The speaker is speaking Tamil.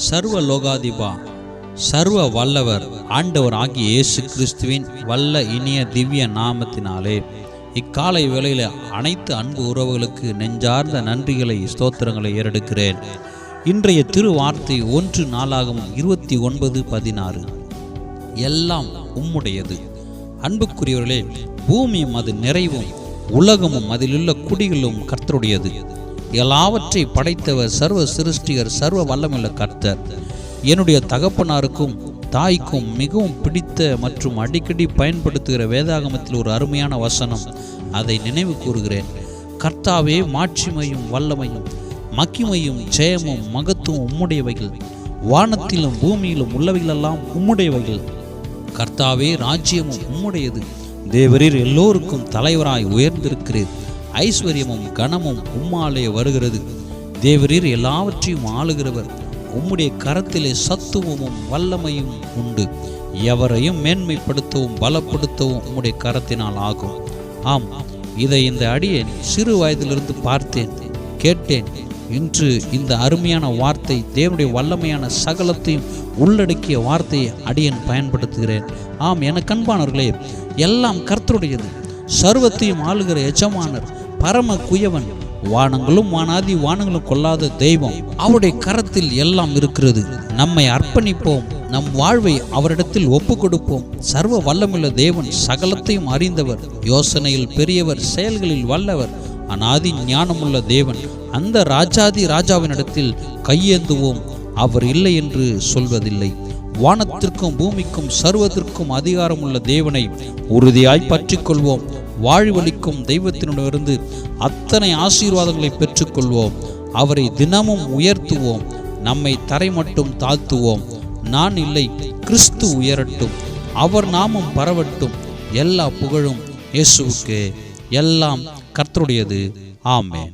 சர்வ லோகாதிபா சர்வ வல்லவர் ஆண்டவர் ஆகிய இயேசு கிறிஸ்துவின் வல்ல இனிய திவ்ய நாமத்தினாலே இக்காலை வேளையில அனைத்து அன்பு உறவுகளுக்கு நெஞ்சார்ந்த நன்றிகளை ஸ்தோத்திரங்களை ஏறெடுக்கிறேன். இன்றைய திருவார்த்தை 1 நாளாகமம் 29:16. எல்லாம் உம்முடையது. அன்புக்குரியவர்களே, பூமியும் அது நிறைவும் உலகமும் அதிலுள்ள குடிகளும் கர்த்தருடையது. எல்லாவற்றை படைத்தவர் சர்வ சிருஷ்டிகர், சர்வ வல்லமுள்ள கர்த்தர். என்னுடைய தகப்பனாருக்கும் தாய்க்கும் மிகவும் பிடித்த மற்றும் அடிக்கடி பயன்படுத்துகிற வேதாகமத்தில் ஒரு அருமையான வசனம், அதை நினைவு கூறுகிறேன். கர்த்தாவே, மாட்சிமையும் வல்லமையும் மகிமையும் ஜெயமும் மகத்துவம் உம்முடையவைகள், வானத்திலும் பூமியிலும் உள்ளவைகளெல்லாம் உம்முடையவைகள். கர்த்தாவே, ராஜ்யமும் உம்முடையது. தேவரீர் எல்லோருக்கும் தலைவராய் உயர்ந்திருக்கிறீர். ஐஸ்வர்யமும் கனமும் உம்மாலே வருகிறது. தேவரீர் எல்லாவற்றையும் ஆளுகிறவர். உம்முடைய கரத்திலே சத்துவமும் வல்லமையும் உண்டு. எவரையும் மேன்மைப்படுத்தவும் பலப்படுத்தவும் உம்முடைய கரத்தினால் ஆகும். ஆம், இதை இந்த அடியேன் சிறு வயதிலிருந்து பார்த்தேன், கேட்டேன். இன்று இந்த அருமையான வார்த்தை, தேவனுடைய வல்லமையான சகலத்தையும் உள்ளடக்கிய வார்த்தையை அடியேன் பயன்படுத்துகிறேன். ஆம், எனக்கு அன்பானவர்களே, எல்லாம் கர்த்தருடையது. சர்வத்தையும் ஆளுகிற எஜமானர், பரம குயவன், வானங்களும் வானாதி வானங்களும் கொள்ளாத தெய்வம், அவருடைய கரத்தில் எல்லாம் இருக்கிறது. நம்மை அர்ப்பணிப்போம், நம் வாழ்வை அவரிடத்தில் ஒப்பு கொடுப்போம். சர்வ வல்லமுள்ள தேவன், சகலத்தையும் அறிந்தவர், யோசனையில் பெரியவர், செயல்களில் வல்லவர், அநாதி ஞானமுள்ள தேவன். அந்த ராஜாதி ராஜாவினிடத்தில் கையேந்துவோம். அவர் இல்லை என்று சொல்வதில்லை. வானத்திற்கும் பூமிக்கும் சர்வத்திற்கும் அதிகாரமுள்ள தேவனை உறுதியாய் பற்றி கொள்வோம். வாழ்வளிக்கும் தெய்வத்தினிடமிருந்து அத்தனை ஆசீர்வாதங்களை பெற்றுக்கொள்வோம். அவரை தினமும் உயர்த்துவோம். நம்மை தரை மட்டும் தாழ்த்துவோம். நான் இல்லை, கிறிஸ்து உயரட்டும், அவர் நாமம் பரவட்டும். எல்லா புகழும் இயேசுவுக்கே. எல்லாம் கர்த்தருடையது. ஆமென்.